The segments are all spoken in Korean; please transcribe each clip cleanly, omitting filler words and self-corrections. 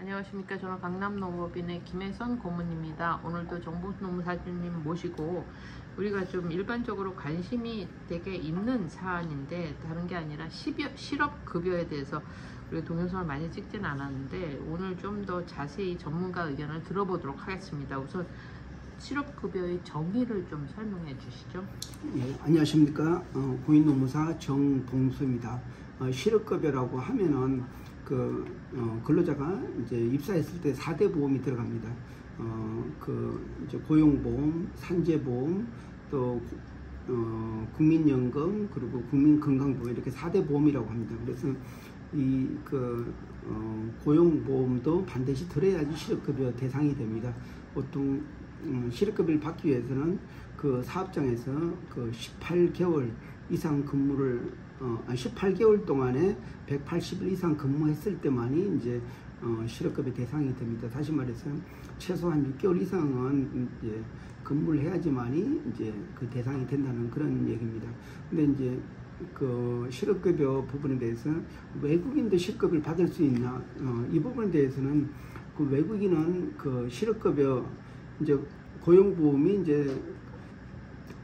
안녕하십니까. 저는 강남농업인의 김혜선 고문입니다. 오늘도 정보노무사주님 모시고 우리가 좀 일반적으로 관심이 되게 있는 사안인데 다른 게 아니라 실업급여에 대해서 우리가 동영상을 많이 찍진 않았는데 오늘 좀 더 자세히 전문가 의견을 들어보도록 하겠습니다. 우선 실업급여의 정의를 좀 설명해 주시죠. 예, 안녕하십니까. 고인노무사 정봉수입니다. 실업급여라고 하면은 근로자가 이제 입사했을 때 4대 보험이 들어갑니다. 이제 고용보험, 산재보험, 또 국민연금, 그리고 국민건강보험, 이렇게 4대 보험이라고 합니다. 그래서 고용보험도 반드시 들어야지 실업급여 대상이 됩니다. 보통 실업급여를 받기 위해서는 그 사업장에서 18개월 이상 근무를 18개월 동안에 180일 이상 근무했을 때만이 이제 실업급여 대상이 됩니다. 다시 말해서 최소한 6개월 이상은 이제 근무를 해야지만이 이제 그 대상이 된다는 그런 얘기입니다. 근데 이제 그 실업급여 부분에 대해서 외국인도 실업급여를 받을 수 있나, 이 부분에 대해서는 그 외국인은 그 실업급여 이제 고용보험이 이제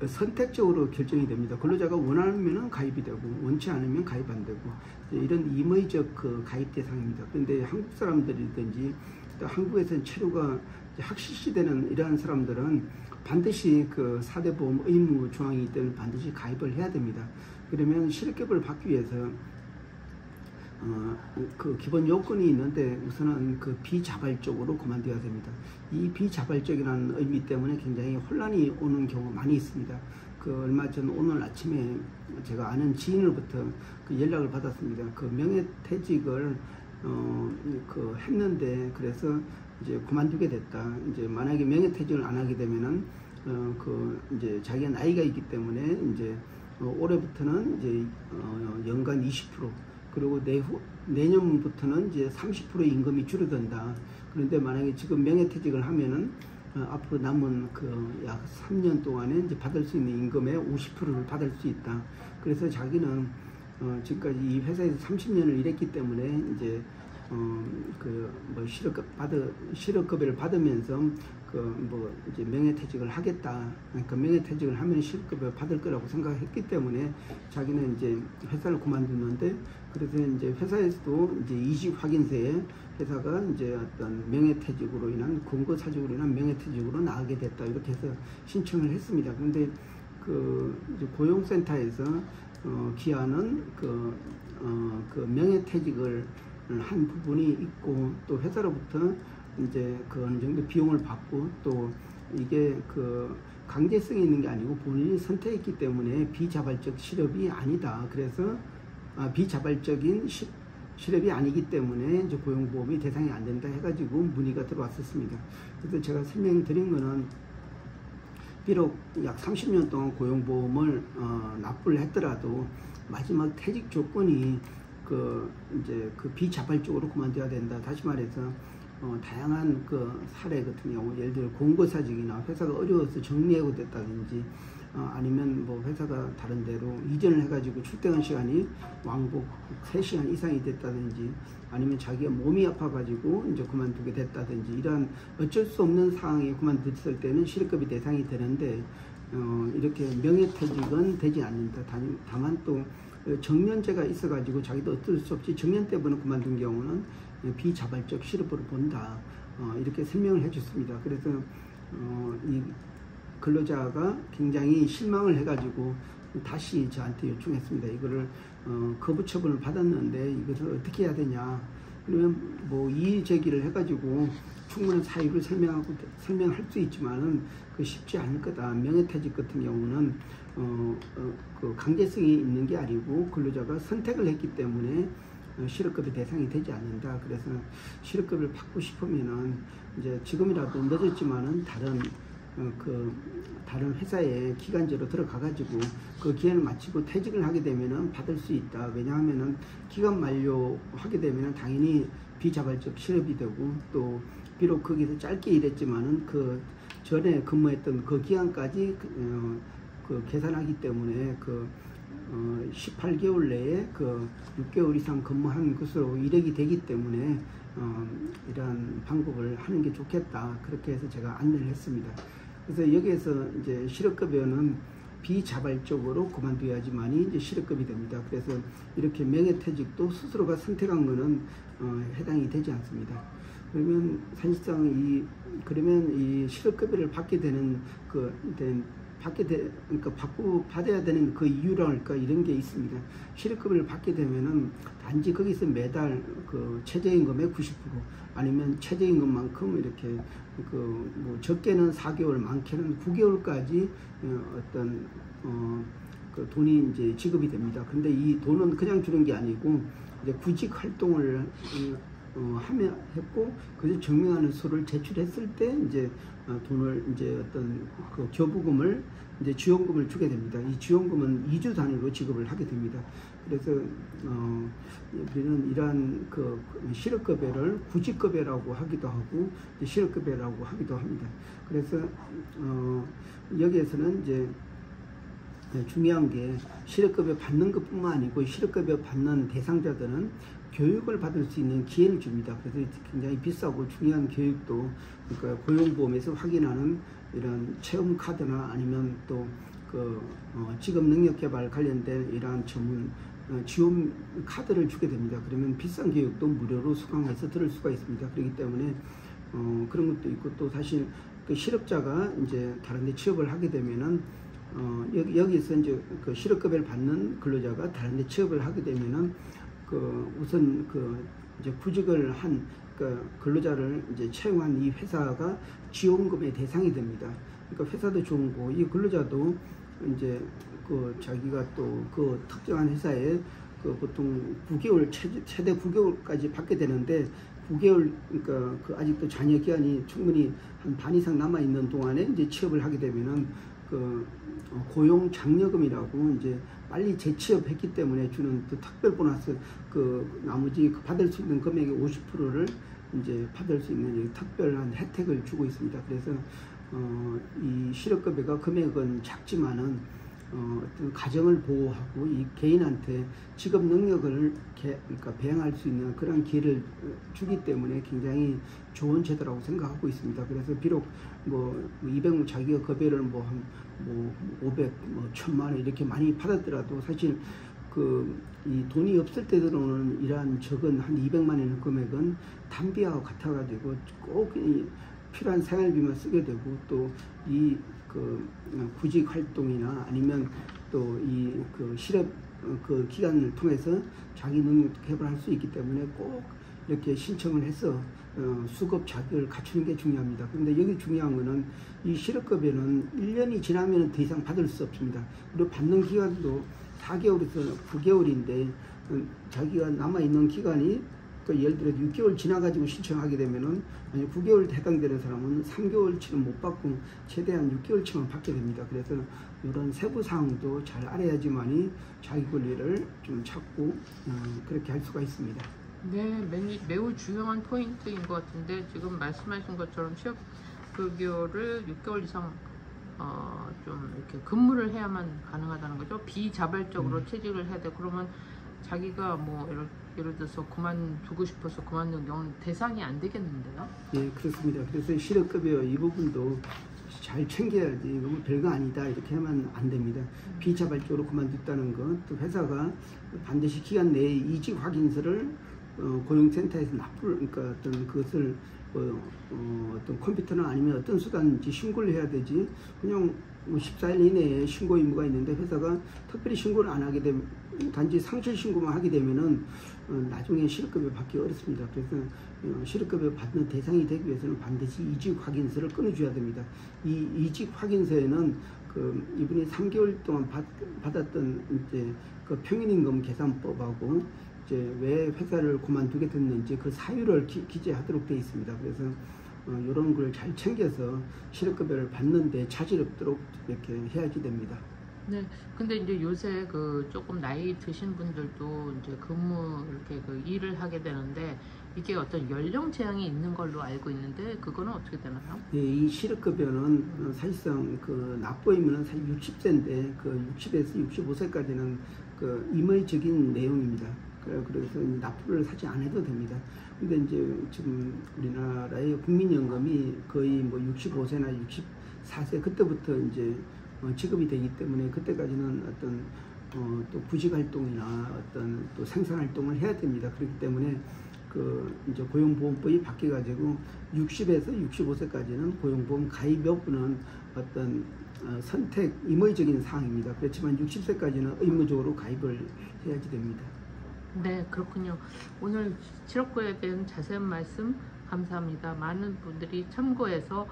선택적으로 결정이 됩니다. 근로자가 원하면 가입이 되고 원치 않으면 가입 안 되고 이런 임의적 그 가입 대상입니다. 그런데 한국 사람들이든지 또 한국에서는 체류가 학시시되는 이러한 사람들은 반드시 그 4대 보험 의무 조항이기 때문에 반드시 가입을 해야 됩니다. 그러면 실업급여를 받기 위해서 그 기본 요건이 있는데 우선은 그 비자발적으로 그만둬야 됩니다. 이 비자발적이라는 의미 때문에 굉장히 혼란이 오는 경우가 많이 있습니다. 얼마 전 오늘 아침에 제가 아는 지인으로부터 그 연락을 받았습니다. 그 명예퇴직을 했는데 그래서 이제 그만두게 됐다. 이제 만약에 명예퇴직을 안 하게 되면은 이제 자기가 나이가 있기 때문에 이제 올해부터는 이제 연간 20%, 그리고 내년부터는 이제 30% 임금이 줄어든다. 그런데 만약에 지금 명예퇴직을 하면은 앞으로 남은 약 3년 동안에 이제 받을 수 있는 임금의 50%를 받을 수 있다. 그래서 자기는 지금까지 이 회사에서 30년을 일했기 때문에 이제 실업급여를 받으면서 이제 명예퇴직을 하겠다. 그러니까 명예퇴직을 하면 실업급여 받을 거라고 생각했기 때문에 자기는 이제 회사를 그만두는데, 그래서 이제 회사에서도 이제 이직 확인서에 회사가 이제 어떤 명예퇴직으로 인한 권고사직으로 인한 명예퇴직으로 나가게 됐다, 이렇게 해서 신청을 했습니다. 그런데 이제 고용센터에서 기한은 명예퇴직을 한 부분이 있고, 또 회사로부터 이제 어느 정도 비용을 받고, 또 이게 강제성이 있는 게 아니고 본인이 선택했기 때문에 비자발적 실업이 아니다. 그래서 비자발적인 실업이 아니기 때문에 이제 고용보험이 대상이 안 된다 해가지고 문의가 들어왔었습니다. 그래서 제가 설명드린 거는 비록 약 30년 동안 고용보험을 납부를 했더라도 마지막 퇴직 조건이 이제 비자발적으로 그만둬야 된다. 다시 말해서 다양한 사례 같은 경우, 예를 들어 공고사직이나 회사가 어려워서 정리해고 됐다든지, 아니면 회사가 다른 데로 이전을 해가지고 출퇴근 시간이 왕복 3시간 이상이 됐다든지, 아니면 자기가 몸이 아파가지고 이제 그만두게 됐다든지, 이러한 어쩔 수 없는 상황에 그만뒀을 때는 실업급여 대상이 되는데, 이렇게 명예퇴직은 되지 않는다. 다만 또 정년제가 있어가지고 자기도 어쩔 수 없이 정년 때문에 그만둔 경우는 비자발적 실업으로 본다. 이렇게 설명을 해줬습니다. 그래서 이 근로자가 굉장히 실망을 해가지고 다시 저한테 요청했습니다. 이거를 거부 처분을 받았는데 이것을 어떻게 해야 되냐. 그러면 이의 제기를 해가지고 충분한 사유를 설명할 수 있지만은 쉽지 않을 거다. 명예퇴직 같은 경우는 강제성이 있는 게 아니고 근로자가 선택을 했기 때문에 실업급여 대상이 되지 않는다. 그래서 실업급여를 받고 싶으면은 이제 지금이라도 늦었지만은 다른 회사에 기간제로 들어가가지고 그 기간을 마치고 퇴직을 하게 되면은 받을 수 있다. 왜냐하면은 기간 만료하게 되면은 당연히 비자발적 실업이 되고, 또 비록 거기서 짧게 일했지만은 전에 근무했던 그 기간까지 계산하기 때문에 18개월 내에 6개월 이상 근무한 것으로 이력이 되기 때문에 이러한 방법을 하는 게 좋겠다. 그렇게 해서 제가 안내를 했습니다. 그래서 여기에서 이제 실업급여는 비자발적으로 그만둬야지만이 이제 실업급이 됩니다. 그래서 이렇게 명예퇴직도 스스로가 선택한 거는 해당이 되지 않습니다. 그러면 사실상 그러면 이 실업급여를 받게 되는 그러니까 받아야 되는 그 이유랄까 이런 게 있습니다. 실업급여를 받게 되면은 단지 거기서 매달 그 최저임금의 90% 아니면 최저임금만큼 이렇게 뭐 적게는 4개월, 많게는 9개월까지 어떤 그 돈이 이제 지급이 됩니다. 근데 이 돈은 그냥 주는 게 아니고 이제 구직 활동을 했고 그래서 증명하는 서류를 제출했을 때 이제 돈을 이제 어떤 그 교부금을 이제 지원금을 주게 됩니다. 이 지원금은 2주 단위로 지급을 하게 됩니다. 그래서 우리는 이러한 그 실업급여를 구직급여라고 하기도 하고 실업급여라고 하기도 합니다. 그래서 여기에서는 이제 중요한 게 실업급여 받는 것뿐만 아니고 실업급여 받는 대상자들은 교육을 받을 수 있는 기회를 줍니다. 그래서 굉장히 비싸고 중요한 교육도 그러니까 고용보험에서 확인하는 이런 체험 카드나 아니면 또 그 직업 능력 개발 관련된 이러한 전문 지원 카드를 주게 됩니다. 그러면 비싼 교육도 무료로 수강해서 들을 수가 있습니다. 그렇기 때문에 그런 것도 있고 또 사실 그 실업자가 이제 다른 데 취업을 하게 되면은 여기서 이제 그 실업급여를 받는 근로자가 다른 데 취업을 하게 되면은 우선 이제 구직을 한 근로자를 이제 채용한 이 회사가 지원금의 대상이 됩니다. 그러니까 회사도 좋은 거, 이 근로자도 이제 자기가 또 그 특정한 회사에 보통 9개월 최대 9개월까지 받게 되는데 9개월 그러니까 아직도 잔여 기간이 충분히 한 반 이상 남아 있는 동안에 이제 취업을 하게 되면은 고용 장려금이라고 이제 빨리 재취업했기 때문에 주는 또 특별 보너스 나머지 받을 수 있는 금액의 50%를 이제 받을 수 있는 특별한 혜택을 주고 있습니다. 그래서 이 실업급여가 금액은 작지만은 어떤 가정을 보호하고 이 개인한테 직업 능력을 그러니까 배양할 수 있는 그런 기회를 주기 때문에 굉장히 좋은 제도라고 생각하고 있습니다. 그래서 비록 200만 자기가 급여를 한 500, 1000만 원 이렇게 많이 받았더라도 사실 이 돈이 없을 때 들어오는 이러한 적은 한 200만 원의 금액은 담비와 같아가지고 꼭 필요한 생활비만 쓰게 되고 또 구직 활동이나 아니면 또 실업 기간을 통해서 자기 능력도 개발할 수 있기 때문에 꼭 이렇게 신청을 해서 수급 자격을 갖추는 게 중요합니다. 그런데 여기 중요한 거는 이 실업급여는 1년이 지나면 더 이상 받을 수 없습니다. 그리고 받는 기간도 4개월에서 9개월인데 자기가 남아있는 기간이 예를 들어 6개월 지나가지고 신청하게 되면은 만약 9개월 해당되는 사람은 3개월치는 못 받고 최대한 6개월치만 받게 됩니다. 그래서 이런 세부 사항도 잘 알아야지만이 자기 권리를 좀 찾고 그렇게 할 수가 있습니다. 네, 매우 중요한 포인트인 것 같은데 지금 말씀하신 것처럼 취업급여를 6개월 이상 좀 이렇게 근무를 해야만 가능하다는 거죠. 비자발적으로 퇴직을 해야 돼. 그러면 자기가 예를 들어서 그만두고 싶어서 그만둔 경우는 대상이 안 되겠는데요? 네, 그렇습니다. 그래서 실업급여 이 부분도 잘 챙겨야지 너무 별거 아니다 이렇게 하면 안 됩니다. 비자발적으로 그만뒀다는 건 또 회사가 반드시 기간 내에 이직 확인서를 고용센터에서 그러니까 어떤 그것을 어떤 컴퓨터나 아니면 어떤 수단인지 신고를 해야 되지 그냥 14일 이내에 신고 의무가 있는데 회사가 특별히 신고를 안 하게 되면 단지 상실 신고만 하게 되면은 나중에 실업급여 받기 어렵습니다. 그래서 실업급여 받는 대상이 되기 위해서는 반드시 이직 확인서를 끊어줘야 됩니다. 이 이직 확인서에는 이분이 3개월 동안 받았던 이제 평균임금 계산법하고 이제 왜 회사를 그만두게 됐는지 그 사유를 기재하도록 되어 있습니다. 그래서 이런 걸 잘 챙겨서 실업급여를 받는데 차질 없도록 이렇게 해야지 됩니다. 네, 근데 이제 요새 조금 나이 드신 분들도 이제 이렇게 일을 하게 되는데 이게 어떤 연령 제한이 있는 걸로 알고 있는데 그거는 어떻게 되나요? 네, 이 실업급여는 사실상 납부이면은 사실 60세인데 60에서 65세까지는 임의적인 내용입니다. 그래서 납부를 사실 안 해도 됩니다. 근데 이제 지금 우리나라의 국민연금이 거의 뭐 65세나 64세 그때부터 이제 지급이 되기 때문에 그때까지는 어떤 또 구직 활동이나 어떤 또 생산 활동을 해야 됩니다. 그렇기 때문에 그 이제 고용보험법이 바뀌어가지고 60에서 65세까지는 고용보험 가입 여부는 어떤 선택 임의적인 사항입니다. 그렇지만 60세까지는 의무적으로 가입을 해야지 됩니다. 네, 그렇군요. 오늘 실업고에 대한 자세한 말씀 감사합니다. 많은 분들이 참고해서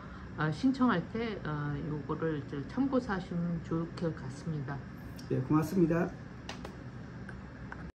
신청할 때 요거를 참고서 하시면 좋을 것 같습니다. 네, 고맙습니다.